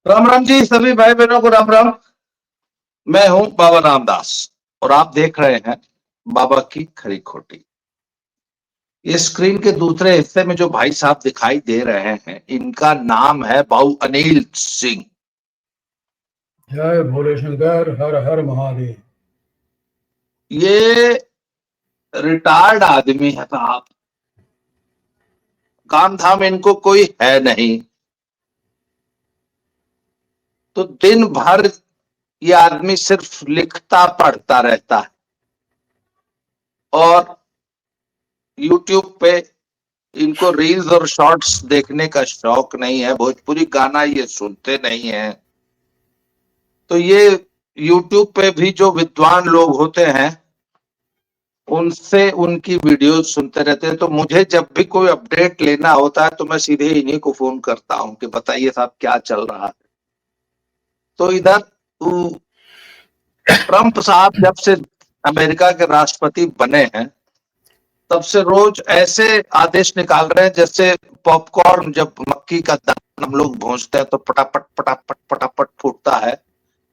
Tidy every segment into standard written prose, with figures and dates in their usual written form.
राम राम जी, सभी भाई बहनों को राम राम। मैं हूं बाबा रामदास और आप देख रहे हैं बाबा की खरी खोटी। ये स्क्रीन के दूसरे हिस्से में जो भाई साहब दिखाई दे रहे हैं, इनका नाम है बाबू अनिल सिंह। जय भोले शंकर, हर हर महादेव। ये रिटायर्ड आदमी है साहब, काम धाम इनको कोई है नहीं। तो दिन भर ये आदमी सिर्फ लिखता पढ़ता रहता है और यूट्यूब पे इनको रील्स और शॉर्ट्स देखने का शौक नहीं है, भोजपुरी गाना ये सुनते नहीं है। तो ये यूट्यूब पे भी जो विद्वान लोग होते हैं उनसे उनकी वीडियो सुनते रहते हैं। तो मुझे जब भी कोई अपडेट लेना होता है तो मैं सीधे इन्हीं को फोन करता हूं कि बताइए साहब क्या चल रहा है। तो इधर ट्रंप साहब जब से अमेरिका के राष्ट्रपति बने हैं तब से रोज ऐसे आदेश निकाल रहे हैं जैसे पॉपकॉर्न जब मक्की का दाना हम लोग भूंजते हैं तो पटापट पटापट पटापट फूटता है।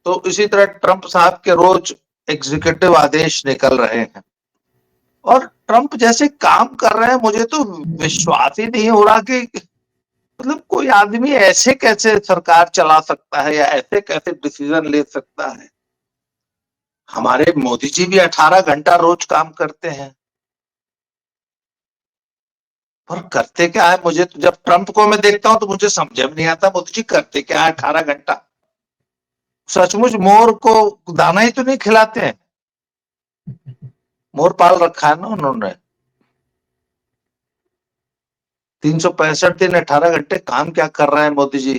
तो इसी तरह ट्रंप साहब के रोज एग्जीक्यूटिव आदेश निकल रहे हैं और ट्रंप जैसे काम कर रहे हैं, मुझे तो विश्वास ही नहीं हो रहा कि मतलब कोई आदमी ऐसे कैसे सरकार चला सकता है या ऐसे कैसे डिसीजन ले सकता है। हमारे मोदी जी भी 18 घंटा रोज काम करते हैं और करते क्या है। मुझे तो जब ट्रंप को मैं देखता हूं तो मुझे समझ में नहीं आता मोदी जी करते क्या है 18 घंटा। सचमुच मोर को दाना ही तो नहीं खिलाते हैं। मोर पाल रखा है ना उन्होंने। 365 दिन 18 घंटे काम क्या कर रहे हैं मोदी जी।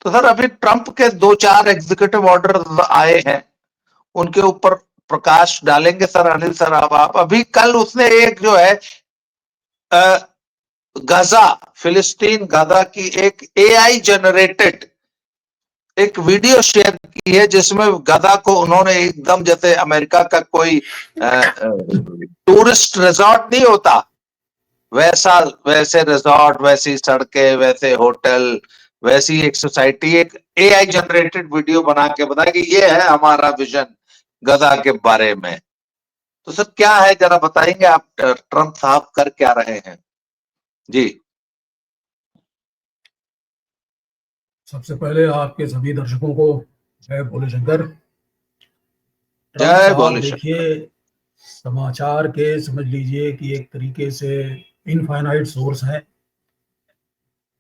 तो सर अभी ट्रंप के 2-4 एग्जीक्यूटिव ऑर्डर आए हैं, उनके ऊपर प्रकाश डालेंगे सर अनिल सर। अब आप अभी कल उसने एक जो है गजा फिलिस्तीन गजा की एक एआई जनरेटेड एक वीडियो शेयर की है जिसमें गधा को उन्होंने एकदम जैसे अमेरिका का कोई टूरिस्ट रिजॉर्ट नहीं होता वैसा, वैसे रिजॉर्ट, वैसी सड़कें, वैसे होटल, वैसी एक सोसाइटी, एक एआई जनरेटेड वीडियो बना के बताया कि ये है हमारा विजन गधा के बारे में। तो सर क्या है जरा बताएंगे आप, ट्रंप साहब कर क्या रहे हैं जी। सबसे पहले आपके सभी दर्शकों को जय भोले शंकर। ट्रंप जय साहब भोले शंकर। देखिए, समाचार के समझ लीजिए कि एक तरीके से इनफाइनाइट सोर्स है।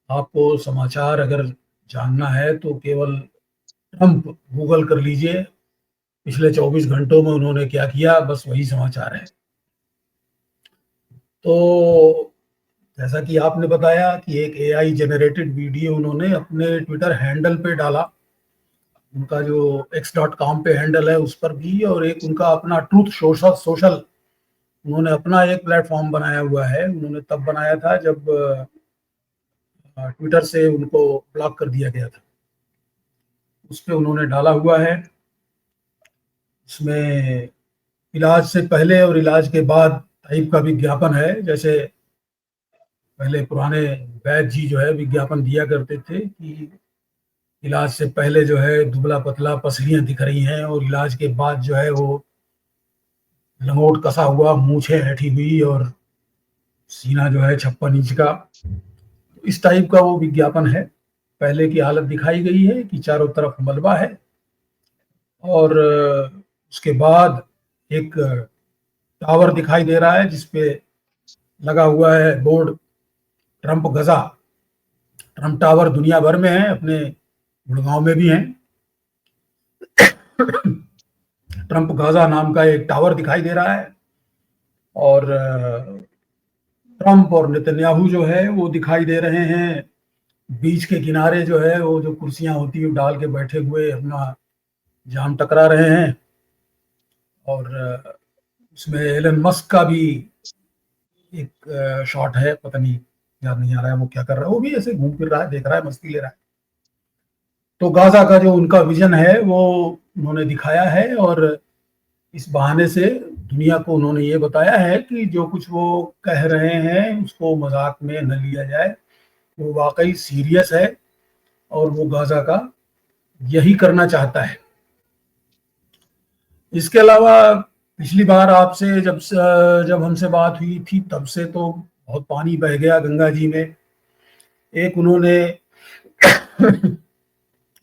आपको समाचार अगर जानना है तो केवल ट्रंप गूगल कर लीजिए, पिछले 24 घंटों में उन्होंने क्या किया, बस वही समाचार है। तो जैसा कि आपने बताया कि एक एआई जनरेटेड वीडियो उन्होंने अपने ट्विटर हैंडल पे डाला, उनका जो x.com पे हैंडल है उस पर भी, और एक उनका अपना ट्रूथ सोशल सोशल उन्होंने अपना एक प्लेटफॉर्म बनाया हुआ है। उन्होंने तब बनाया था जब ट्विटर से उनको ब्लॉक कर दिया गया था, उस पर उन्होंने डाला हुआ है। इसमें इलाज से पहले और इलाज के बाद टाइप का विज्ञापन है। जैसे पहले पुराने वैद्य जी जो है विज्ञापन दिया करते थे कि इलाज से पहले जो है दुबला पतला पसलियां दिख रही हैं और इलाज के बाद जो है वो लंगोट कसा हुआ, मूछें ऐठी हुई और सीना जो है 56 इंच का। इस टाइप का वो विज्ञापन है। पहले की हालत दिखाई गई है कि चारों तरफ मलबा है और उसके बाद एक टावर दिखाई दे रहा है जिसपे लगा हुआ है बोर्ड ट्रंप गजा। ट्रंप टावर दुनिया भर में है, अपने गुड़गांव में भी है। ट्रंप गाजा नाम का एक टावर दिखाई दे रहा है और ट्रंप और नेतन्याहू जो है वो दिखाई दे रहे हैं। बीच के किनारे जो है वो जो कुर्सियां होती है डाल के बैठे हुए अपना जाम टकरा रहे हैं। और उसमें एलन मस्क का भी एक शॉट है, पता नहीं याद नहीं आ रहा है वो क्या कर रहा है, वो भी ऐसे घूम फिर रहा है, देख रहा है, मस्ती ले रहा है। तो गाजा का जो उनका विजन है वो उन्होंने दिखाया है और इस बहाने से दुनिया को उन्होंने ये बताया है कि जो कुछ वो कह रहे हैं उसको मजाक में न लिया जाए, वो वाकई सीरियस है। और वो गाजा का यही करना चाहता है। इसके अलावा पिछली बार आपसे जब हमसे बात हुई थी तब से तो बहुत पानी बह गया गंगा जी में। एक उन्होंने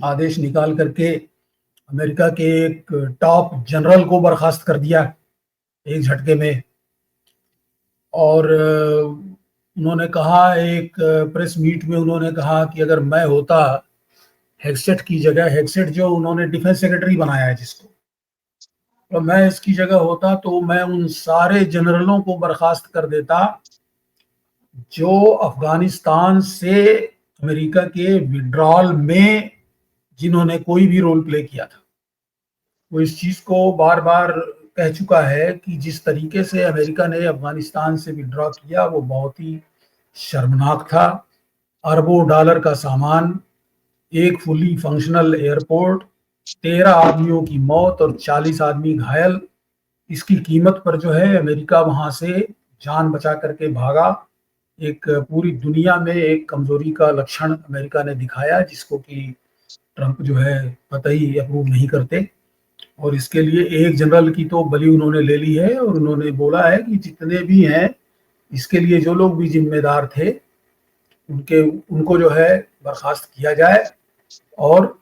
आदेश निकाल करके अमेरिका के एक टॉप जनरल को बर्खास्त कर दिया एक झटके में। और उन्होंने कहा एक प्रेस मीट में उन्होंने कहा कि अगर मैं होता हेगसेट की जगह, हेगसेट जो उन्होंने डिफेंस सेक्रेटरी बनाया है जिसको, तो मैं इसकी जगह होता तो मैं उन सारे जनरलों को बर्खास्त कर देता जो अफगानिस्तान से अमेरिका के विड्रॉल में जिन्होंने कोई भी रोल प्ले किया था। वो इस चीज को बार बार कह चुका है कि जिस तरीके से अमेरिका ने अफगानिस्तान से विड्रॉ किया वो बहुत ही शर्मनाक था। अरबों डॉलर का सामान, एक फुली फंक्शनल एयरपोर्ट, 13 आदमियों की मौत और 40 आदमी घायल। इसकी कीमत पर जो है अमेरिका वहां से जान बचा करके भागा। एक पूरी दुनिया में एक कमजोरी का लक्षण अमेरिका ने दिखाया जिसको कि ट्रंप जो है कतई अप्रूव नहीं करते। और इसके लिए एक जनरल की तो बलि उन्होंने ले ली है और उन्होंने बोला है कि जितने भी हैं इसके लिए जो लोग भी जिम्मेदार थे उनको जो है बर्खास्त किया जाए और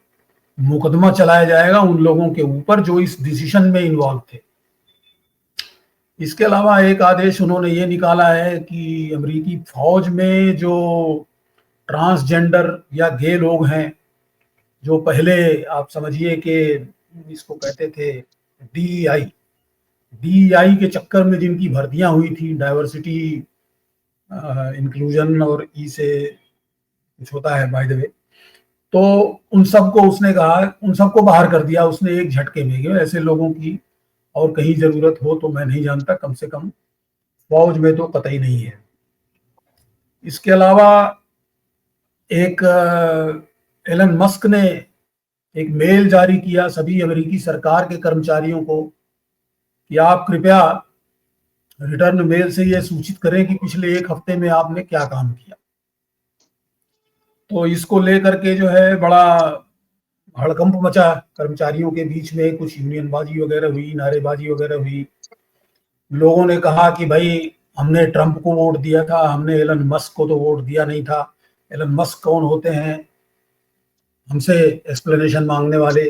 मुकदमा चलाया जाएगा उन लोगों के ऊपर जो इस डिसीजन में इन्वॉल्व थे। इसके अलावा एक आदेश उन्होंने ये निकाला है कि अमेरिकी फौज में जो ट्रांसजेंडर या गे लोग हैं, जो पहले आप समझिए कि इसको कहते थे डीईआई के चक्कर में जिनकी भर्तियां हुई थी, डाइवर्सिटी इंक्लूजन और ई से कुछ होता है बाय द वे, तो उन सबको उसने कहा उन सबको बाहर कर दिया उसने एक झटके में। ऐसे लोगों की और कहीं जरूरत हो तो मैं नहीं जानता, कम से कम फौज में तो कतई नहीं है। इसके अलावा एक एलन मस्क ने एक मेल जारी किया सभी अमेरिकी सरकार के कर्मचारियों को कि आप कृपया रिटर्न मेल से यह सूचित करें कि पिछले एक हफ्ते में आपने क्या काम किया। तो इसको लेकर के जो है बड़ा हड़कंप मचा कर्मचारियों के बीच में, कुछ यूनियनबाजी वगैरह हुई, नारेबाजी वगैरह हुई। लोगों ने कहा कि भाई हमने ट्रंप को वोट दिया था, हमने एलन मस्क को तो वोट दिया नहीं था। एलन मस्क कौन होते हैं हमसे एक्सप्लेनेशन मांगने वाले।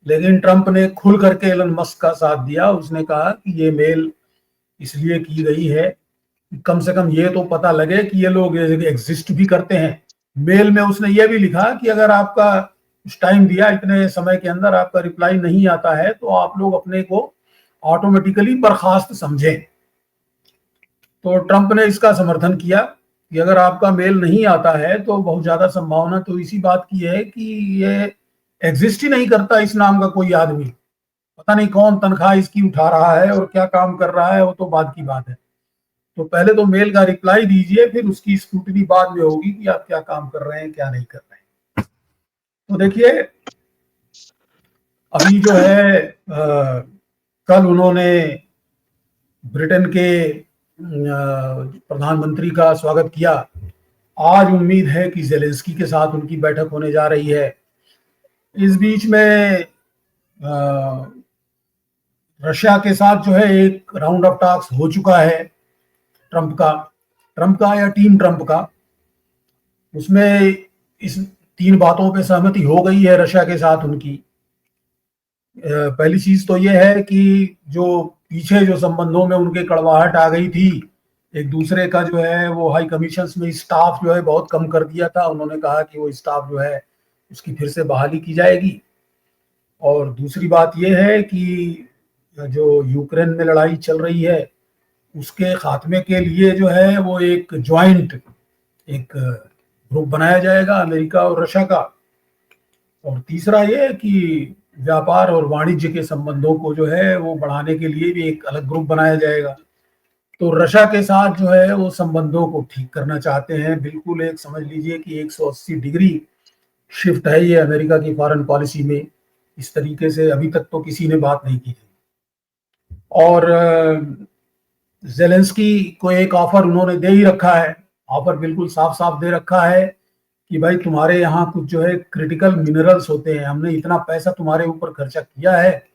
लेकिन ट्रंप ने खुल करके एलन मस्क का साथ दिया। उसने कहा कि ये मेल इसलिए की गई है कम से कम ये तो पता लगे कि ये लोग एग्जिस्ट भी करते हैं। मेल में उसने ये भी लिखा कि अगर आपका कुछ टाइम दिया, इतने समय के अंदर आपका रिप्लाई नहीं आता है तो आप लोग अपने को ऑटोमेटिकली बर्खास्त समझें। तो ट्रंप ने इसका समर्थन किया कि अगर आपका मेल नहीं आता है तो बहुत ज्यादा संभावना तो इसी बात की है कि ये एग्जिस्ट ही नहीं करता इस नाम का कोई आदमी। पता नहीं कौन तनख्वाह इसकी उठा रहा है और क्या काम कर रहा है, वो तो बाद की बात है। तो पहले तो मेल का रिप्लाई दीजिए, फिर उसकी स्क्रूटनी बाद में होगी कि आप क्या काम कर रहे हैं क्या नहीं कर रहे हैं। तो देखिए अभी जो है कल उन्होंने ब्रिटेन के प्रधानमंत्री का स्वागत किया। आज उम्मीद है कि जेलेंस्की के साथ उनकी बैठक होने जा रही है। इस बीच में रशिया के साथ जो है एक राउंड ऑफ टॉक्स हो चुका है ट्रंप का या टीम ट्रंप का। उसमें इस 3 बातों पे सहमति हो गई है रशिया के साथ उनकी। पहली चीज तो ये है कि जो पीछे जो संबंधों में उनके कड़वाहट आ गई थी, एक दूसरे का जो है वो हाई कमीशंस में स्टाफ जो है बहुत कम कर दिया था। उन्होंने कहा कि वो स्टाफ जो है उसकी फिर से बहाली की जाएगी। और दूसरी बात ये है कि जो यूक्रेन में लड़ाई चल रही है उसके खात्मे के लिए जो है वो एक ज्वाइंट एक ग्रुप बनाया जाएगा अमेरिका और रशिया का। और तीसरा ये कि व्यापार और वाणिज्य के संबंधों को जो है वो बढ़ाने के लिए भी एक अलग ग्रुप बनाया जाएगा। तो रशिया के साथ जो है वो संबंधों को ठीक करना चाहते हैं। बिल्कुल एक समझ लीजिए कि 180 डिग्री शिफ्ट है ये अमेरिका की फॉरेन पॉलिसी में। इस तरीके से अभी तक तो किसी ने बात नहीं की थी। और जेलेंस्की को एक ऑफर उन्होंने दे ही रखा है, ऑफर बिल्कुल साफ साफ दे रखा है कि भाई तुम्हारे यहाँ कुछ जो है क्रिटिकल मिनरल्स होते हैं, हमने इतना पैसा तुम्हारे ऊपर खर्चा किया है,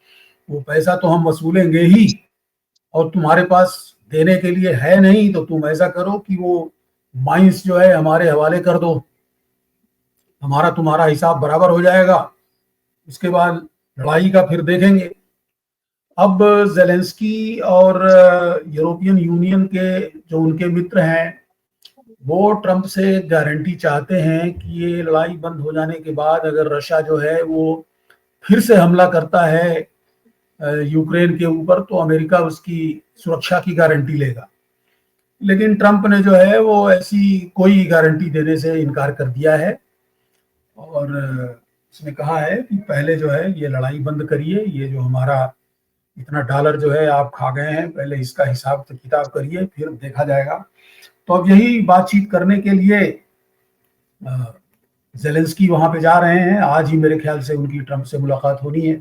वो पैसा तो हम वसूलेंगे ही, और तुम्हारे पास देने के लिए है नहीं, तो तुम ऐसा करो कि वो माइंस जो है हमारे हवाले कर दो, हमारा तुम्हारा हिसाब बराबर हो जाएगा, उसके बाद लड़ाई का फिर देखेंगे। अब जेलेंस्की और यूरोपियन यूनियन के जो उनके मित्र हैं वो ट्रंप से गारंटी चाहते हैं कि ये लड़ाई बंद हो जाने के बाद अगर रशिया जो है वो फिर से हमला करता है यूक्रेन के ऊपर, तो अमेरिका उसकी सुरक्षा की गारंटी लेगा। लेकिन ट्रंप ने जो है वो ऐसी कोई गारंटी देने से इनकार कर दिया है, और उसने कहा है कि पहले जो है ये लड़ाई बंद करिए, ये जो हमारा इतना डॉलर जो है आप खा गए हैं, पहले इसका हिसाब किताब करिए, फिर देखा जाएगा। तो अब यही बातचीत करने के लिए जेलेंस्की वहां पे जा रहे हैं। आज ही मेरे ख्याल से उनकी ट्रंप से मुलाकात होनी है।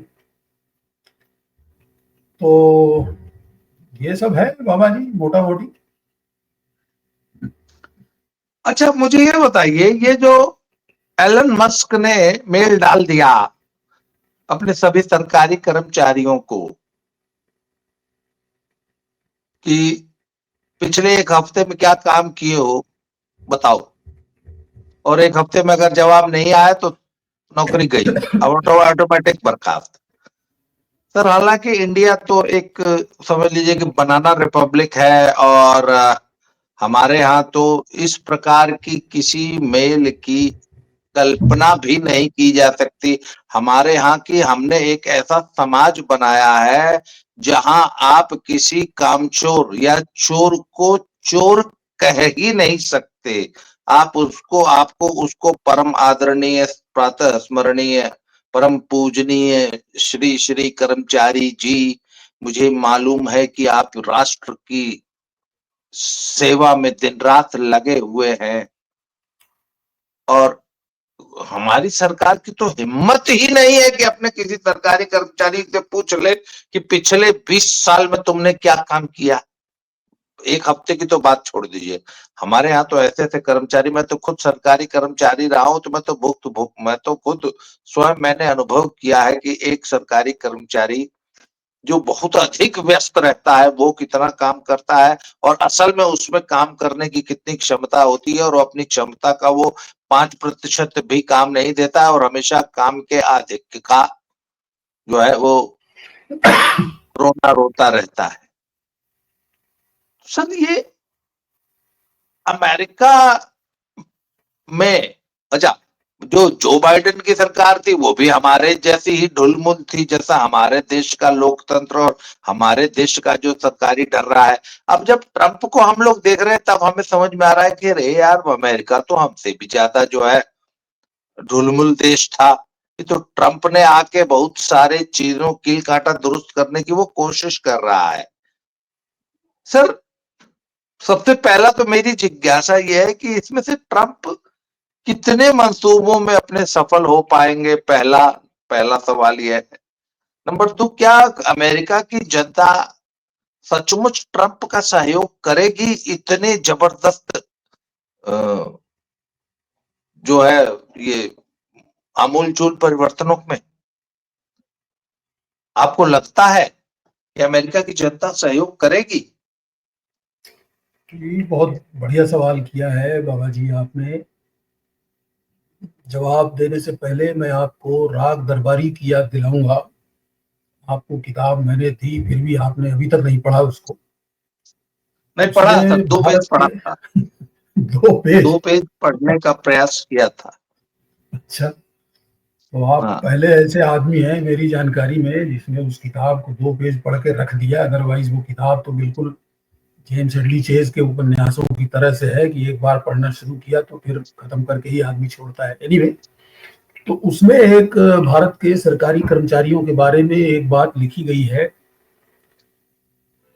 तो ये सब है बाबा जी, मोटा मोटी। अच्छा, मुझे ये बताइए, ये जो एलन मस्क ने मेल डाल दिया अपने सभी सरकारी कर्मचारियों को कि पिछले एक हफ्ते में क्या काम किए हो बताओ, और एक हफ्ते में अगर जवाब नहीं आया तो नौकरी गई, ऑटोमेटिक बर्खास्त। सर, हालांकि इंडिया तो एक, समझ लीजिए कि बनाना रिपब्लिक है, और हमारे यहाँ तो इस प्रकार की किसी मेल की कल्पना भी नहीं की जा सकती। हमारे यहाँ की हमने एक ऐसा समाज बनाया है जहां आप किसी कामचोर या चोर को चोर कह ही नहीं सकते। आपको उसको परम आदरणीय, प्रातः स्मरणीय, परम पूजनीय श्री श्री कर्मचारी जी, मुझे मालूम है कि आप राष्ट्र की सेवा में दिन रात लगे हुए हैं, और हमारी सरकार की तो हिम्मत ही नहीं है कि अपने किसी सरकारी कर्मचारी से पूछ ले कि पिछले 20 साल में तुमने क्या काम किया। एक हफ्ते की तो बात छोड़ दीजिए, हमारे यहाँ तो ऐसे ऐसे कर्मचारी, मैं तो खुद सरकारी कर्मचारी रहा हूं, तो मैं तो खुद स्वयं मैंने अनुभव किया है कि एक सरकारी कर्मचारी जो बहुत अधिक व्यस्त रहता है वो कितना काम करता है, और असल में उसमें काम करने की कितनी क्षमता होती है, और अपनी क्षमता का वो 5% भी काम नहीं देता है, और हमेशा काम के अधिक का जो है वो रोना रोता रहता है। सर, ये अमेरिका में, अच्छा, जो जो बाइडेन की सरकार थी वो भी हमारे जैसी ही ढुलमुल थी जैसा हमारे देश का लोकतंत्र और हमारे देश का जो सरकारी डर रहा है। अब जब ट्रंप को हम लोग देख रहे हैं तब हमें समझ में आ रहा है कि अरे यार, अमेरिका तो हमसे भी ज्यादा जो है ढुलमुल देश था। ये तो ट्रंप ने आके बहुत सारे चीजों कील काटा दुरुस्त करने की वो कोशिश कर रहा है। सर, सबसे पहला तो मेरी जिज्ञासा यह है कि इसमें से ट्रंप कितने मंसूबों में अपने सफल हो पाएंगे, पहला पहला सवाल यह है। नंबर 2, क्या अमेरिका की जनता सचमुच ट्रंप का सहयोग करेगी इतने जबरदस्त जो है ये आमूलचूल परिवर्तनों में? आपको लगता है कि अमेरिका की जनता सहयोग करेगी? ये बहुत बढ़िया सवाल किया है बाबा जी आपने। जवाब देने से पहले मैं आपको राग दरबारी की याद दिलाऊंगा। आपको किताब मैंने दी, फिर भी आपने अभी तक नहीं पढ़ा उसको। नहीं पढ़ा सर, उसमें 2 पेज भारत पढ़ा के था। 2 पेज। 2 पेज पढ़ने का प्रयास किया था। अच्छा, तो आप हाँ। पहले ऐसे आदमी हैं मेरी जानकारी में जिसने उस किताब को 2 पेज पढ़ के रख दिया। अदरवाइज वो किताब तो बिल्कुल जेम्स हेडली चेज के उपन्यासों की तरह से है कि एक बार पढ़ना शुरू किया तो फिर खत्म करके ही आदमी छोड़ता है। एनीवे, तो उसमें एक भारत के सरकारी कर्मचारियों के बारे में एक बात लिखी गई है।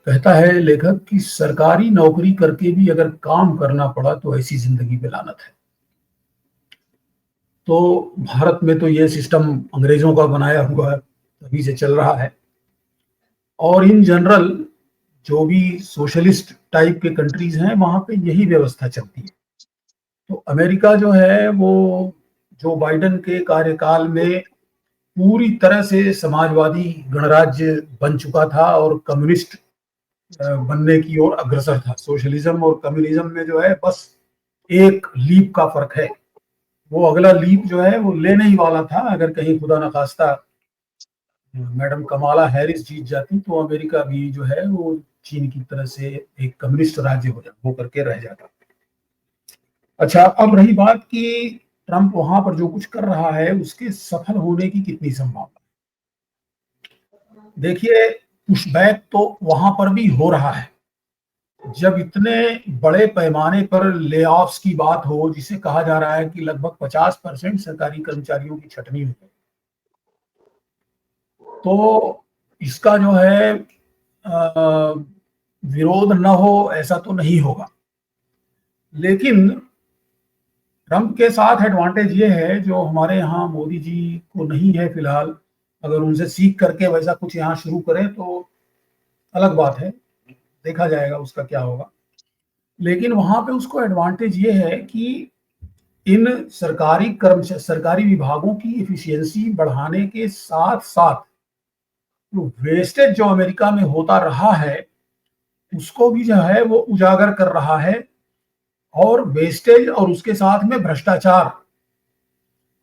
कहता है लेखक कि सरकारी नौकरी करके भी अगर काम करना पड़ा तो ऐसी जिंदगी में लानत है। तो भारत में तो ये सिस्टम अंग्रेजों का बनाया हुआ तभी से चल रहा है, और इन जनरल जो भी सोशलिस्ट टाइप के कंट्रीज हैं वहां पे यही व्यवस्था चलती है। तो अमेरिका जो है वो जो बाइडेन के कार्यकाल में पूरी तरह से समाजवादी गणराज्य बन चुका था और कम्युनिस्ट बनने की ओर अग्रसर था। सोशलिज्म और कम्युनिज्म में जो है बस एक लीप का फर्क है। वो अगला लीप जो है वो लेने ही वाला था। अगर कहीं खुदा न खास्ता मैडम कमाला हैरिस जीत जाती तो अमेरिका भी जो है वो चीन की तरह से एक कम्युनिस्ट राज्य हो करके रह जाता। अच्छा, अब रही बात कि ट्रंप वहां पर जो कुछ कर रहा है उसके सफल होने की कितनी संभावना। देखिए, पुशबैक तो वहां पर भी हो रहा है। जब इतने बड़े पैमाने पर ले ऑफ्स की बात हो, जिसे कहा जा रहा है कि लगभग 50% सरकारी कर्मचारियों की छटनी हो, तो इसका जो है विरोध न हो ऐसा तो नहीं होगा। लेकिन ट्रंप के साथ एडवांटेज ये है जो हमारे यहाँ मोदी जी को नहीं है फिलहाल। अगर उनसे सीख करके वैसा कुछ यहाँ शुरू करें तो अलग बात है, देखा जाएगा उसका क्या होगा। लेकिन वहां पे उसको एडवांटेज ये है कि इन सरकारी विभागों की एफिशिएंसी बढ़ाने के साथ साथ जो वेस्टेज जो अमेरिका में होता रहा है उसको भी जो है वो उजागर कर रहा है। और वेस्टेज और उसके साथ में भ्रष्टाचार।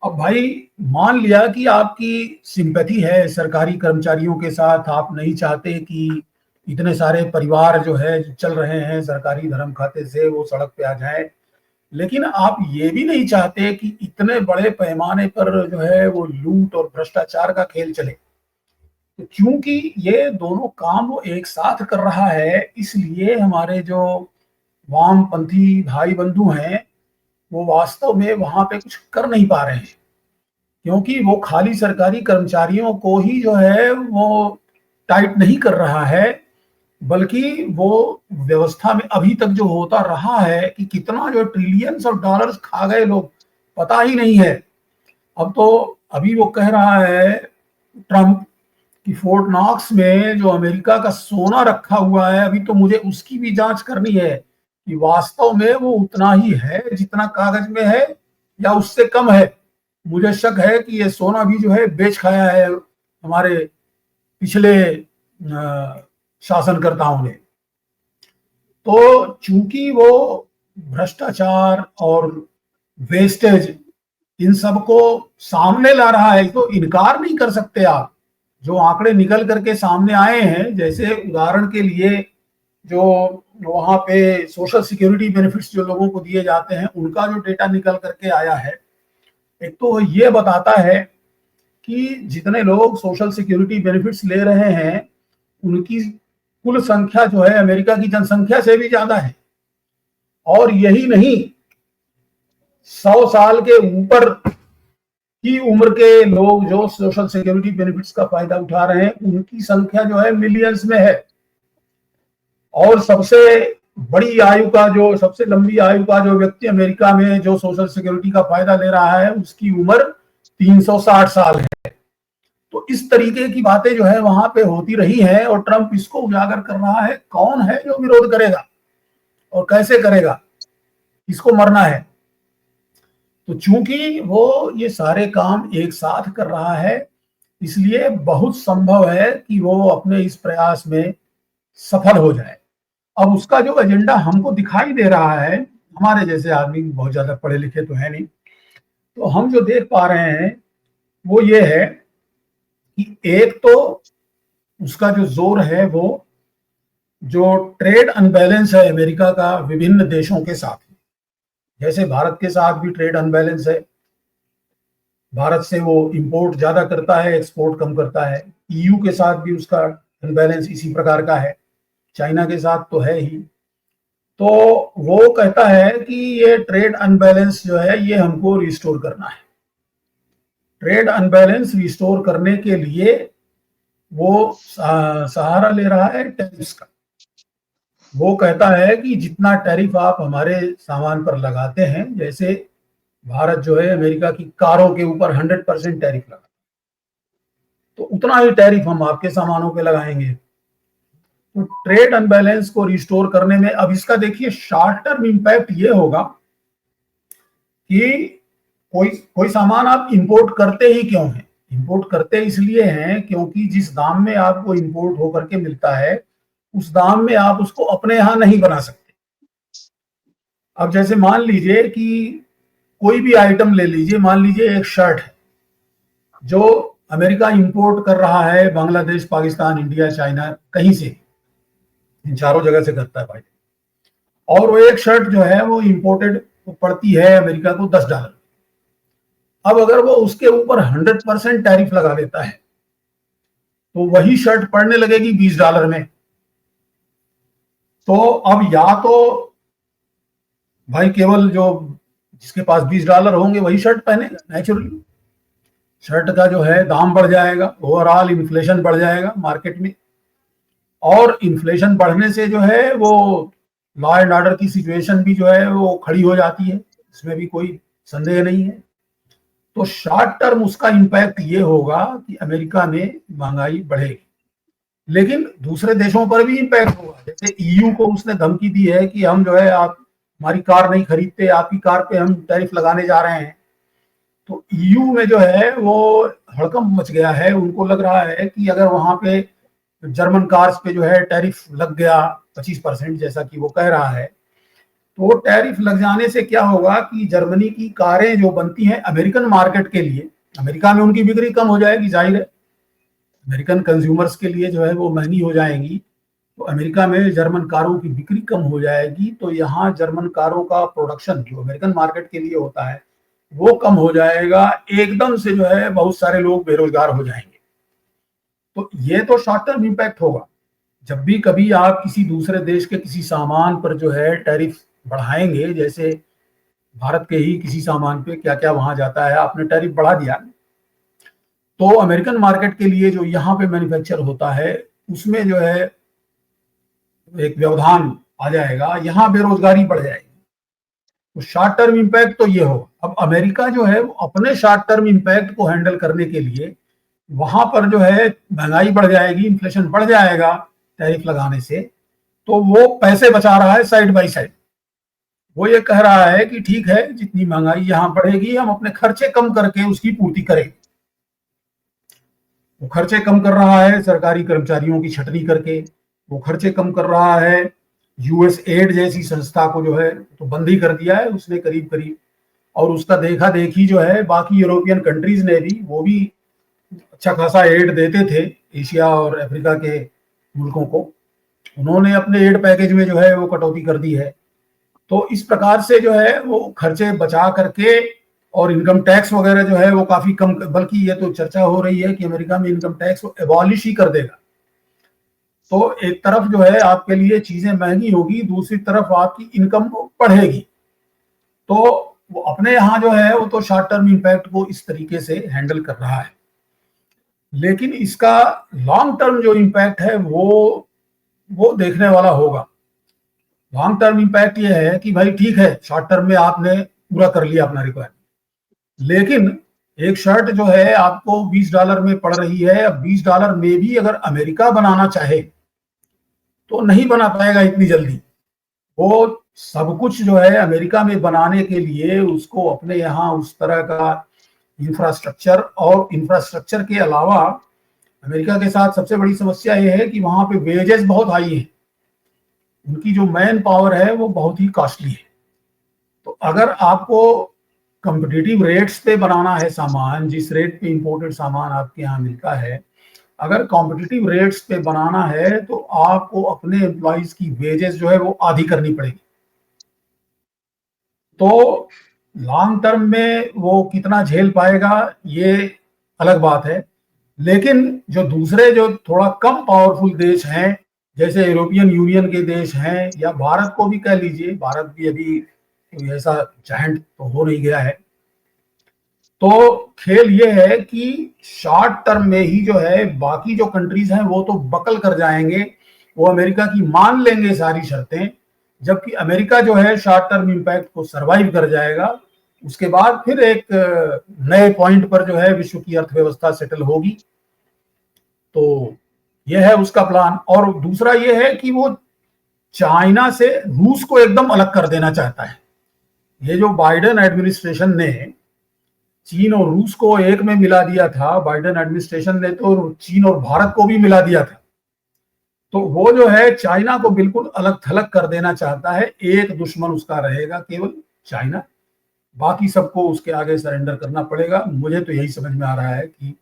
अब भाई, मान लिया कि आपकी सिंपैथी है सरकारी कर्मचारियों के साथ, आप नहीं चाहते कि इतने सारे परिवार जो है चल रहे हैं सरकारी धर्म खाते से वो सड़क पे आ जाए, लेकिन आप ये भी नहीं चाहते कि इतने बड़े पैमाने पर जो है वो लूट और भ्रष्टाचार का खेल चले। तो क्योंकि ये दोनों काम वो एक साथ कर रहा है, इसलिए हमारे जो वामपंथी भाई बंधु हैं वो वास्तव में वहां पे कुछ कर नहीं पा रहे हैं, क्योंकि वो खाली सरकारी कर्मचारियों को ही जो है वो टाइट नहीं कर रहा है, बल्कि वो व्यवस्था में अभी तक जो होता रहा है कि कितना जो ट्रिलियंस ऑफ डॉलर्स खा गए लोग, पता ही नहीं है। अब तो अभी वो कह रहा है ट्रंप कि फोर्ट नॉक्स में जो अमेरिका का सोना रखा हुआ है, अभी तो मुझे उसकी भी जांच करनी है कि वास्तव में वो उतना ही है जितना कागज में है या उससे कम है। मुझे शक है कि ये सोना भी जो है बेच खाया है हमारे पिछले शासनकर्ताओं ने। तो चूंकि वो भ्रष्टाचार और वेस्टेज इन सबको सामने ला रहा है, तो इनकार नहीं कर सकते आप। जो आंकड़े निकल करके सामने आए हैं, जैसे उदाहरण के लिए जो वहां पे सोशल सिक्योरिटी बेनिफिट्स जो लोगों को दिए जाते हैं उनका जो डेटा निकल करके आया है, एक तो ये बताता है कि जितने लोग सोशल सिक्योरिटी बेनिफिट्स ले रहे हैं उनकी कुल संख्या जो है अमेरिका की जनसंख्या से भी ज्यादा है। और यही नहीं, 100 साल के ऊपर की उम्र के लोग जो सोशल सिक्योरिटी बेनिफिट्स का फायदा उठा रहे हैं उनकी संख्या जो है मिलियंस में है। और सबसे बड़ी आयु का जो सबसे लंबी आयु का जो व्यक्ति अमेरिका में जो सोशल सिक्योरिटी का फायदा ले रहा है उसकी उम्र 360 साल है। तो इस तरीके की बातें जो है वहां पे होती रही है और ट्रंप इसको उजागर कर रहा है। कौन है जो विरोध करेगा और कैसे करेगा, किसको मरना है। तो चूंकि वो ये सारे काम एक साथ कर रहा है, इसलिए बहुत संभव है कि वो अपने इस प्रयास में सफल हो जाए। अब उसका जो एजेंडा हमको दिखाई दे रहा है, हमारे जैसे आदमी बहुत ज्यादा पढ़े लिखे तो है नहीं, तो हम जो देख पा रहे हैं वो ये है कि एक तो उसका जो जोर है वो जो ट्रेड अनबैलेंस है अमेरिका का विभिन्न देशों के साथ, जैसे भारत के साथ भी ट्रेड अनबैलेंस है। भारत से वो इंपोर्ट ज्यादा करता है, एक्सपोर्ट कम करता है। ईयू के साथ भी उसका अनबैलेंस इसी प्रकार का है, चाइना के साथ तो है ही। तो वो कहता है कि ये ट्रेड अनबैलेंस जो है ये हमको रिस्टोर करना है। ट्रेड अनबैलेंस रिस्टोर करने के लिए वो सहारा ले रहा है टैरिफ्स का। वो कहता है कि जितना टैरिफ आप हमारे सामान पर लगाते हैं, जैसे भारत जो है अमेरिका की कारों के ऊपर 100% टैरिफ लगा, तो उतना ही टैरिफ हम आपके सामानों पे लगाएंगे। तो ट्रेड अनबैलेंस को रिस्टोर करने में अब इसका देखिए शॉर्ट टर्म इंपैक्ट ये होगा कि कोई कोई सामान आप इंपोर्ट करते ही क्यों हैं? इंपोर्ट करते इसलिए हैं क्योंकि जिस दाम में आपको इंपोर्ट होकर के मिलता है, उस दाम में आप उसको अपने यहाँ नहीं बना सकते। अब जैसे मान लीजिए कि कोई भी आइटम ले लीजिए, मान लीजिए एक शर्ट है जो अमेरिका इंपोर्ट कर रहा है, बांग्लादेश, पाकिस्तान, इंडिया, चाइना, कहीं से, इन चारों जगह से करता है भाई। और वो एक शर्ट जो है वो इंपोर्टेड पड़ती है अमेरिका को $10। अब अगर वो उसके ऊपर 100% टैरिफ लगा देता है तो वही शर्ट पड़ने लगेगी $20 में। तो अब या तो भाई केवल जो जिसके पास $20 होंगे वही शर्ट पहनेगा, नेचुरली शर्ट का जो है दाम बढ़ जाएगा, ओवरऑल इन्फ्लेशन बढ़ जाएगा मार्केट में, और इन्फ्लेशन बढ़ने से जो है वो लॉ एंड ऑर्डर की सिचुएशन भी जो है वो खड़ी हो जाती है, इसमें भी कोई संदेह नहीं है। तो शॉर्ट टर्म उसका इंपैक्ट ये होगा कि अमेरिका में महंगाई बढ़ेगी, लेकिन दूसरे देशों पर भी इंपैक्ट होगा। जैसे ईयू को उसने धमकी दी है कि हम जो है आप हमारी कार नहीं खरीदते, आपकी कार पे हम टैरिफ लगाने जा रहे हैं। तो ईयू में जो है वो हड़कंप मच गया है, उनको लग रहा है कि अगर वहां पे जर्मन कार्स पे जो है टैरिफ लग गया 25% जैसा कि वो कह रहा है, तो टैरिफ लग जाने से क्या होगा कि जर्मनी की कारें जो बनती हैं अमेरिकन मार्केट के लिए, अमेरिका में उनकी बिक्री कम हो जाएगी, जाहिर है अमेरिकन कंज्यूमर्स के लिए जो है वो महंगी हो जाएंगी। तो अमेरिका में जर्मन कारों की बिक्री कम हो जाएगी, तो यहाँ जर्मन कारों का प्रोडक्शन जो अमेरिकन मार्केट के लिए होता है वो कम हो जाएगा, एकदम से जो है बहुत सारे लोग बेरोजगार हो जाएंगे। तो ये तो शॉर्ट टर्म इम्पैक्ट होगा। जब भी कभी आप किसी दूसरे देश के किसी सामान पर जो है टैरिफ बढ़ाएंगे, जैसे भारत के ही किसी सामान पे क्या क्या वहां जाता है, आपने टैरिफ बढ़ा दिया, तो अमेरिकन मार्केट के लिए जो यहाँ पे मैन्युफैक्चर होता है उसमें जो है एक व्यवधान आ जाएगा, यहाँ बेरोजगारी बढ़ जाएगी। तो शॉर्ट टर्म इम्पैक्ट तो ये होगा। अब अमेरिका जो है वो अपने शॉर्ट टर्म इम्पैक्ट को हैंडल करने के लिए वहां पर जो है महंगाई बढ़ जाएगी, इन्फ्लेशन बढ़ जाएगा टैरिफ लगाने से, तो वो पैसे बचा रहा है साइड बाय साइड। वो ये कह रहा है कि ठीक है, जितनी महंगाई यहाँ बढ़ेगी हम अपने खर्चे कम करके उसकी पूर्ति करेंगे। वो खर्चे कम कर रहा है सरकारी कर्मचारियों की छटनी करके, वो खर्चे कम कर रहा है यूएस एड जैसी संस्था को जो है तो बंद ही कर दिया है उसने करीब करीब, और उसका देखा देखी जो है बाकी यूरोपियन कंट्रीज ने भी, वो भी अच्छा खासा एड देते थे एशिया और अफ्रीका के मुल्कों को, उन्होंने अपने एड पैकेज में जो है वो कटौती कर दी है। तो इस प्रकार से जो है वो खर्चे बचा करके, और इनकम टैक्स वगैरह जो है वो काफी कम, बल्कि ये तो चर्चा हो रही है कि अमेरिका में इनकम टैक्स वो एबॉलिश ही कर देगा। तो एक तरफ जो है आपके लिए चीजें महंगी होगी, दूसरी तरफ आपकी इनकम बढ़ेगी। तो वो अपने यहाँ जो है वो तो शॉर्ट टर्म इम्पैक्ट को इस तरीके से हैंडल कर रहा है, लेकिन इसका लॉन्ग टर्म जो इम्पैक्ट है वो देखने वाला होगा। लॉन्ग टर्म इम्पैक्ट ये है कि भाई ठीक है, शॉर्ट टर्म में आपने पूरा कर लिया अपना रिक्वायरमेंट, लेकिन एक शर्ट जो है आपको $20 में पड़ रही है, अब $20 में भी अगर अमेरिका बनाना चाहे तो नहीं बना पाएगा इतनी जल्दी। वो सब कुछ जो है अमेरिका में बनाने के लिए उसको अपने यहाँ उस तरह का इंफ्रास्ट्रक्चर, और इंफ्रास्ट्रक्चर के अलावा अमेरिका के साथ सबसे बड़ी समस्या ये है कि वहां पे वेजेस बहुत हाई है, उनकी जो मैन पावर है वो बहुत ही कॉस्टली है। तो अगर आपको कॉम्पिटिटिव रेट्स पे बनाना है सामान, जिस रेट पे इंपोर्टेड सामान आपके यहाँ मिलता है, अगर कॉम्पिटिटिव रेट्स पे बनाना है तो आपको अपने एम्प्लॉइज की वेजेस जो है वो आधी करनी पड़ेगी। तो लॉन्ग टर्म में वो कितना झेल पाएगा ये अलग बात है, लेकिन जो दूसरे जो थोड़ा कम पावरफुल देश हैं, जैसे यूरोपियन यूनियन के देश हैं, या भारत को भी कह लीजिए, भारत भी अभी ऐसा जायंट तो हो नहीं गया है। तो खेल ये है कि शॉर्ट टर्म में ही जो है बाकी जो कंट्रीज हैं वो तो बकल कर जाएंगे, वो अमेरिका की मान लेंगे सारी शर्तें, जबकि अमेरिका जो है शॉर्ट टर्म इम्पैक्ट को सरवाइव कर जाएगा। उसके बाद फिर एक नए पॉइंट पर जो है विश्व की अर्थव्यवस्था सेटल होगी। तो यह है उसका प्लान। और दूसरा यह है कि वो चाइना से रूस को एकदम अलग कर देना चाहता है। ये जो बाइडेन एडमिनिस्ट्रेशन ने चीन और रूस को एक में मिला दिया था, बाइडेन एडमिनिस्ट्रेशन ने तो चीन और भारत को भी मिला दिया था। तो वो जो है चाइना को बिल्कुल अलग थलग कर देना चाहता है। एक दुश्मन उसका रहेगा केवल चाइना, बाकी सबको उसके आगे सरेंडर करना पड़ेगा। मुझे तो यही समझ में आ रहा है कि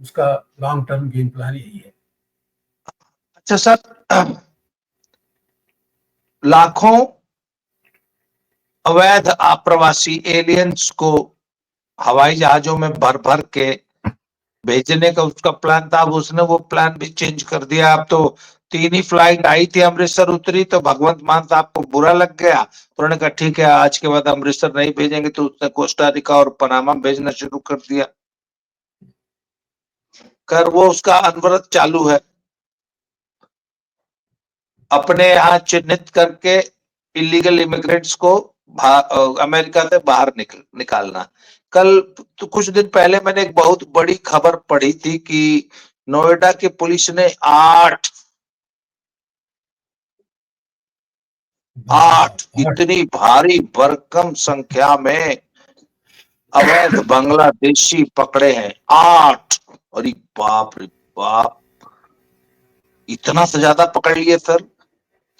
उसका लॉन्ग टर्म गेम प्लान यही है। अच्छा सर, लाखों अवैध आप्रवासी एलियंस को हवाई जहाजों में भर भर के भेजने का उसका प्लान था। अब उसने वो प्लान भी चेंज कर दिया। अब तो 3 ही फ्लाइट आई थी, अमृतसर उतरी, तो भगवंत मान साहब को बुरा लग गया। उन्होंने कहा ठीक है, आज के बाद अमृतसर नहीं भेजेंगे, तो उसने कोस्टारिका और पनामा भेजना शुरू कर दिया। कर वो उसका अनवरत चालू है, अपने यहाँ चिन्हित करके इलीगल इमिग्रेंट्स को अमेरिका से बाहर निकालना। कल तो कुछ दिन पहले मैंने एक बहुत बड़ी खबर पढ़ी थी कि नोएडा की पुलिस ने 8 इतनी भारी भरकम संख्या में अवैध बांग्लादेशी पकड़े हैं। 8! अरे बाप रे बाप, इतना से ज्यादा पकड़ लिए सर।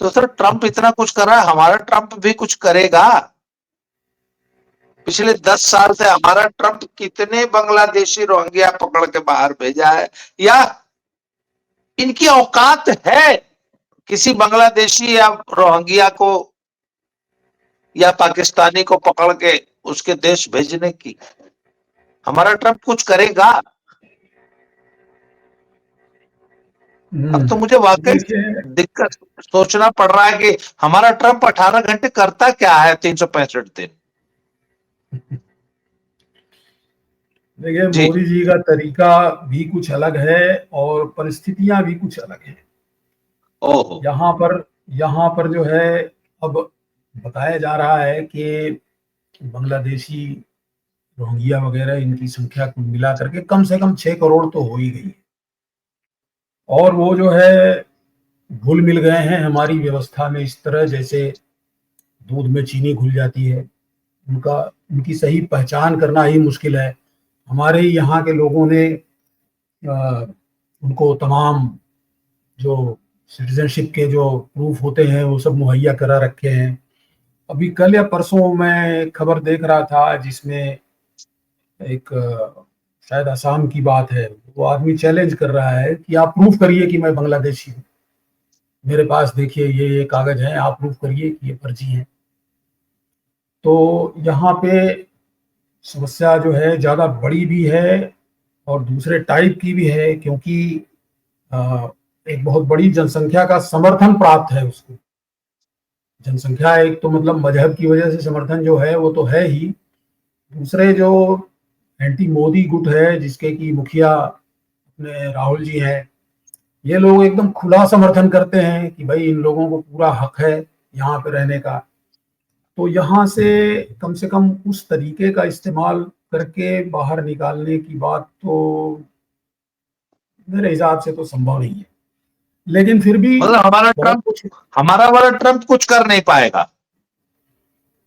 तो सर ट्रंप इतना कुछ कर रहा है, हमारा ट्रंप भी कुछ करेगा? पिछले 10 साल से हमारा ट्रंप कितने बांग्लादेशी रोहिंग्या पकड़ के बाहर भेजा है? या इनकी औकात है किसी बांग्लादेशी या रोहिंग्या को या पाकिस्तानी को पकड़ के उसके देश भेजने की? हमारा ट्रंप कुछ करेगा? अब तो मुझे वाकई देखिए दिक्कत सोचना पड़ रहा है कि हमारा ट्रंप 18 घंटे करता क्या है 365 दिन। देखिए, जी। मोदी जी का तरीका भी कुछ अलग है और परिस्थितियां भी कुछ अलग है। ओहो। यहाँ पर जो है, अब बताया जा रहा है कि बांग्लादेशी, रोहिंग्या वगैरह, इनकी संख्या कुल मिला करके कम से कम 6 करोड़ तो हो ही गई। और वो जो है घुल मिल गए हैं हमारी व्यवस्था में इस तरह जैसे दूध में चीनी घुल जाती है। उनका उनकी सही पहचान करना ही मुश्किल है। हमारे यहाँ के लोगों ने उनको तमाम जो सिटीजनशिप के जो प्रूफ होते हैं वो सब मुहैया करा रखे हैं। अभी कल या परसों मैं खबर देख रहा था जिसमें एक शायद असम की बात है, वो आदमी चैलेंज कर रहा है कि आप प्रूफ करिए कि मैं बांग्लादेशी हूँ, मेरे पास देखिए ये कागज है, आप प्रूफ करिए कि ये फर्जी है। तो यहाँ पे समस्या जो है ज़्यादा बड़ी भी है और दूसरे टाइप की भी है, क्योंकि एक बहुत बड़ी जनसंख्या का समर्थन प्राप्त है उसको। जनसंख्या एक तो मतलब मजहब की वजह से समर्थन जो है वो तो है ही, दूसरे जो एंटी मोदी गुट है जिसके कि मुखिया अपने राहुल जी हैं, ये लोग एकदम खुला समर्थन करते हैं कि भाई इन लोगों को पूरा हक है यहाँ पे रहने का। तो यहाँ से कम उस तरीके का इस्तेमाल करके बाहर निकालने की बात तो मेरे हिसाब से तो संभव नहीं है। लेकिन फिर भी मतलब बहुत कुछ हमारा वाला ट्रंप कुछ कर नहीं पाएगा।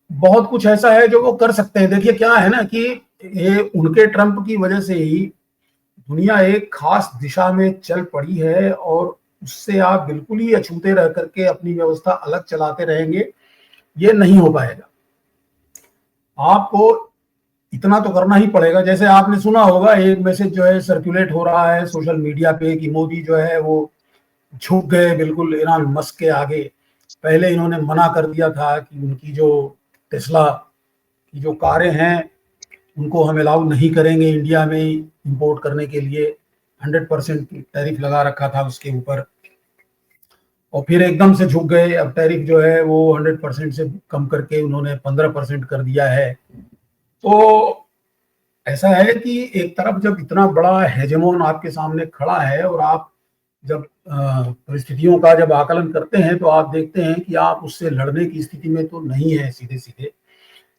बहुत कुछ ऐसा है जो वो कर सकते हैं। देखिए क्या है ना कि ये उनके ट्रंप की वजह से ही दुनिया एक खास दिशा में चल पड़ी है और उससे आप बिल्कुल ही अछूते रह करके अपनी व्यवस्था अलग चलाते रहेंगे, ये नहीं हो पाएगा। आपको इतना तो करना ही पड़ेगा। जैसे आपने सुना होगा एक मैसेज जो है सर्कुलेट हो रहा है सोशल मीडिया पे कि मोदी जो है वो झुक गए बिल्कुल इलॉन मस्क के आगे। पहले इन्होंने मना कर दिया था कि उनकी जो टेस्ला की जो कारें हैं उनको हम अलाउ नहीं करेंगे इंडिया में इंपोर्ट करने के लिए। 100% टैरिफ लगा रखा था उसके ऊपर और फिर एकदम से झुक गए। अब टैरिफ जो है वो 100% से कम करके उन्होंने 15% कर दिया है। तो ऐसा है कि एक तरफ जब इतना बड़ा हेजेमोन आपके सामने खड़ा है और आप जब परिस्थितियों का जब आकलन करते हैं तो आप देखते हैं कि आप उससे लड़ने की स्थिति में तो नहीं है सीधे सीधे,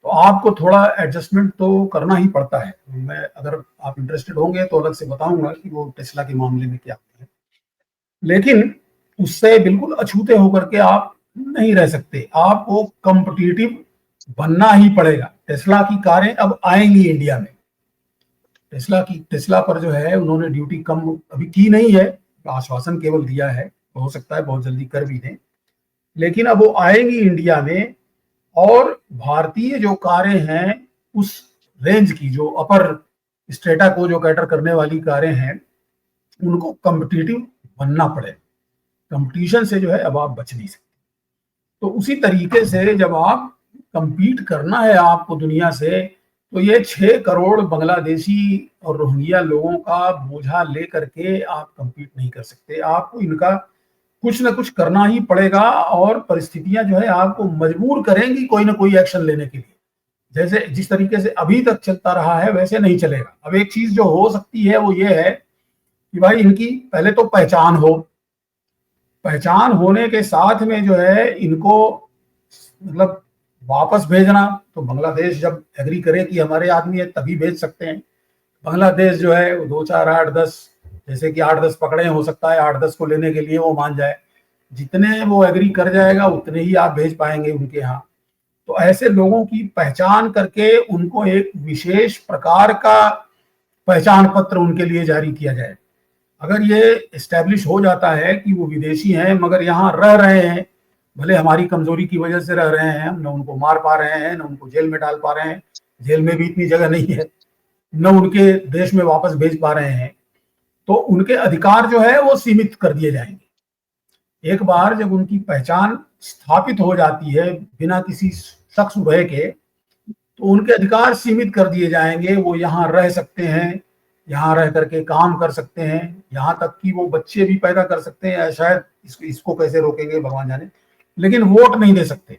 तो आपको थोड़ा एडजस्टमेंट तो करना ही पड़ता है। मैं अगर आप इंटरेस्टेड होंगे तो अलग से बताऊंगा कि वो टेस्ला के मामले में क्या होता है, लेकिन उससे बिल्कुल अछूते होकर के आप नहीं रह सकते। आप वो कॉम्पिटिटिव बनना ही पड़ेगा। टेस्ला की कारें अब आएंगी इंडिया में। टेस्ला पर जो है उन्होंने ड्यूटी कम अभी की नहीं है, आश्वासन केवल दिया है, हो सकता है बहुत जल्दी कर भी दें, लेकिन अब वो आएंगी इंडिया में। और भारतीय जो कारें हैं उस रेंज की, जो अपर स्ट्रेटा को जो कैटर करने वाली कारें हैं, उनको कम्पिटिटिव बनना पड़े। कंपटीशन से जो है अब आप बच नहीं सकते। तो उसी तरीके से जब आप compete करना है आपको दुनिया से, तो ये 6 करोड़ बांग्लादेशी और रोहिंग्या लोगों का बोझा लेकर के आप compete नहीं कर सकते। आपको इनका कुछ ना कुछ करना ही पड़ेगा, और परिस्थितियां जो है आपको मजबूर करेंगी कोई ना कोई एक्शन लेने के लिए। जैसे जिस तरीके से अभी तक चलता रहा है वैसे नहीं चलेगा। अब एक चीज जो हो सकती है वो ये है कि भाई इनकी पहले तो पहचान हो, पहचान होने के साथ में जो है इनको मतलब वापस भेजना, तो बांग्लादेश जब एग्री करे कि हमारे आदमी है तभी भेज सकते हैं। बांग्लादेश जो है 2 4 8 10, जैसे कि 8 10 पकड़े, हो सकता है 8 10 को लेने के लिए वो मान जाए। जितने वो एग्री कर जाएगा उतने ही आप भेज पाएंगे उनके यहाँ। तो ऐसे लोगों की पहचान करके उनको एक विशेष प्रकार का पहचान पत्र उनके लिए जारी किया जाए। अगर ये एस्टेब्लिश हो जाता है कि वो विदेशी हैं मगर यहाँ रह रहे हैं, भले हमारी कमजोरी की वजह से रह रहे हैं, हम न उनको मार पा रहे हैं, न उनको जेल में डाल पा रहे हैं, जेल में भी इतनी जगह नहीं है, न उनके देश में वापस भेज पा रहे हैं, तो उनके अधिकार जो है वो सीमित कर दिए जाएंगे। एक बार जब उनकी पहचान स्थापित हो जाती है बिना किसी शक शुबहे के, तो उनके अधिकार सीमित कर दिए जाएंगे। वो यहाँ रह सकते हैं, यहाँ रह करके काम कर सकते हैं, यहाँ तक कि वो बच्चे भी पैदा कर सकते हैं। शायद इसको कैसे रोकेंगे भगवान जाने, लेकिन वोट नहीं दे सकते।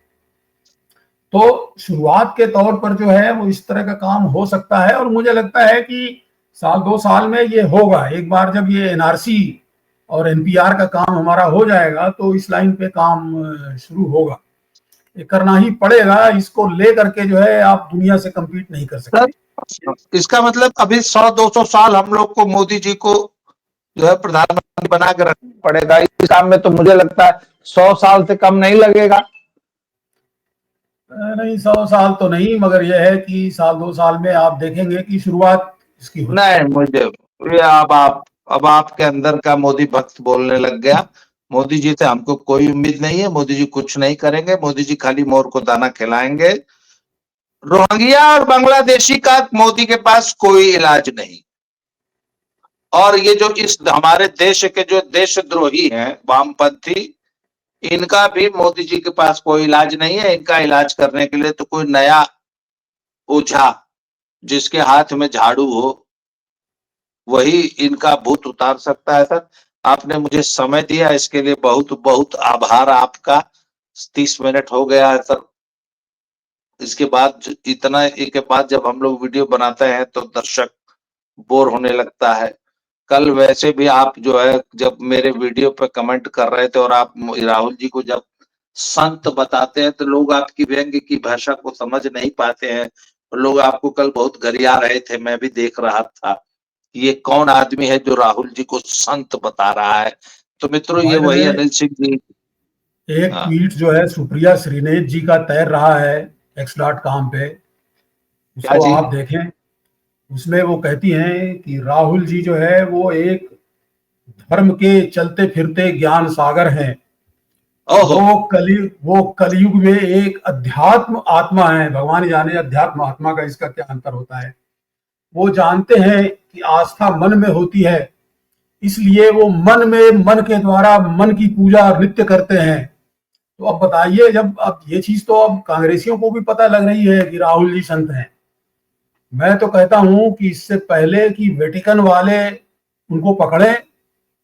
तो शुरुआत के तौर पर जो है वो इस तरह का काम हो सकता है, और मुझे लगता है कि 1-2 साल में ये होगा। एक बार जब ये एनआरसी और एनपीआर का काम हमारा हो जाएगा तो इस लाइन पे काम शुरू होगा। ये करना ही पड़ेगा, इसको लेकर के जो है आप दुनिया से कम्पीट नहीं कर सकते। इसका मतलब अभी 100-200 साल हम लोग को मोदी जी को जो है प्रधानमंत्री बना के रखना पड़ेगा। इस काम में तो मुझे लगता है 100 साल से कम नहीं लगेगा। नहीं, 100 साल तो नहीं, मगर यह है कि 1-2 साल में आप देखेंगे कि शुरुआत इसकी होगी। नहीं, मुझे अब आपके अंदर का मोदी भक्त बोलने लग गया। मोदी जी से हमको कोई उम्मीद नहीं है। मोदी जी कुछ नहीं करेंगे। मोदी जी खाली मोर को दाना खिलाएंगे। रोहिंग्या और बांग्लादेशी का मोदी के पास कोई इलाज नहीं। और ये जो इस हमारे देश के जो देशद्रोही हैं वामपंथी, इनका भी मोदी जी के पास कोई इलाज नहीं है। इनका इलाज करने के लिए तो कोई नया ओझा जिसके हाथ में झाड़ू हो वही इनका भूत उतार सकता है। सर, आपने मुझे समय दिया, इसके लिए बहुत बहुत आभार आपका। 30 मिनट हो गया है सर। इसके बाद इतना के बाद जब हम लोग वीडियो बनाते हैं तो दर्शक बोर होने लगता है। कल वैसे भी आप जो है जब मेरे वीडियो पे कमेंट कर रहे थे और आप राहुल जी को जब संत बताते हैं तो लोग आपकी व्यंग्य की भाषा को समझ नहीं पाते हैं। लोग आपको कल बहुत गरिया रहे थे, मैं भी देख रहा था। ये कौन आदमी है जो राहुल जी को संत बता रहा है। तो मित्रों, ये वही अनिल सिंह जी। एक ट्वीट जो है सुप्रिया श्रीनेत जी का तैर रहा है x.com पे, उसको आप देखें। उसमें वो कहती हैं कि राहुल जी जो है वो एक धर्म के चलते फिरते ज्ञान सागर हैं। वो कलयुग में एक अध्यात्म आत्मा है। भगवान जाने अध्यात्म आत्मा का इसका क्या अंतर होता है। वो जानते हैं कि आस्था मन में होती है, इसलिए वो मन में मन के द्वारा मन की पूजा नित्य करते हैं। तो अब बताइए, जब अब ये चीज तो अब कांग्रेसियों को भी पता लग रही है कि राहुल जी संत हैं। मैं तो कहता हूं कि इससे पहले कि वेटिकन वाले उनको पकड़े,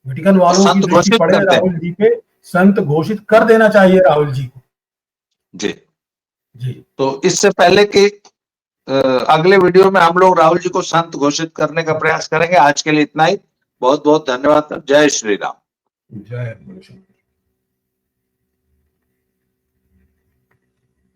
वेटिकन वालों की दृष्टि पड़े राहुल जी पे, संत घोषित कर देना चाहिए राहुल जी को। जी जी। तो इससे पहले कि अगले वीडियो में हम लोग राहुल जी को संत घोषित करने का प्रयास करेंगे। आज के लिए इतना ही। बहुत बहुत धन्यवाद। जय श्री राम। जय श्री राम।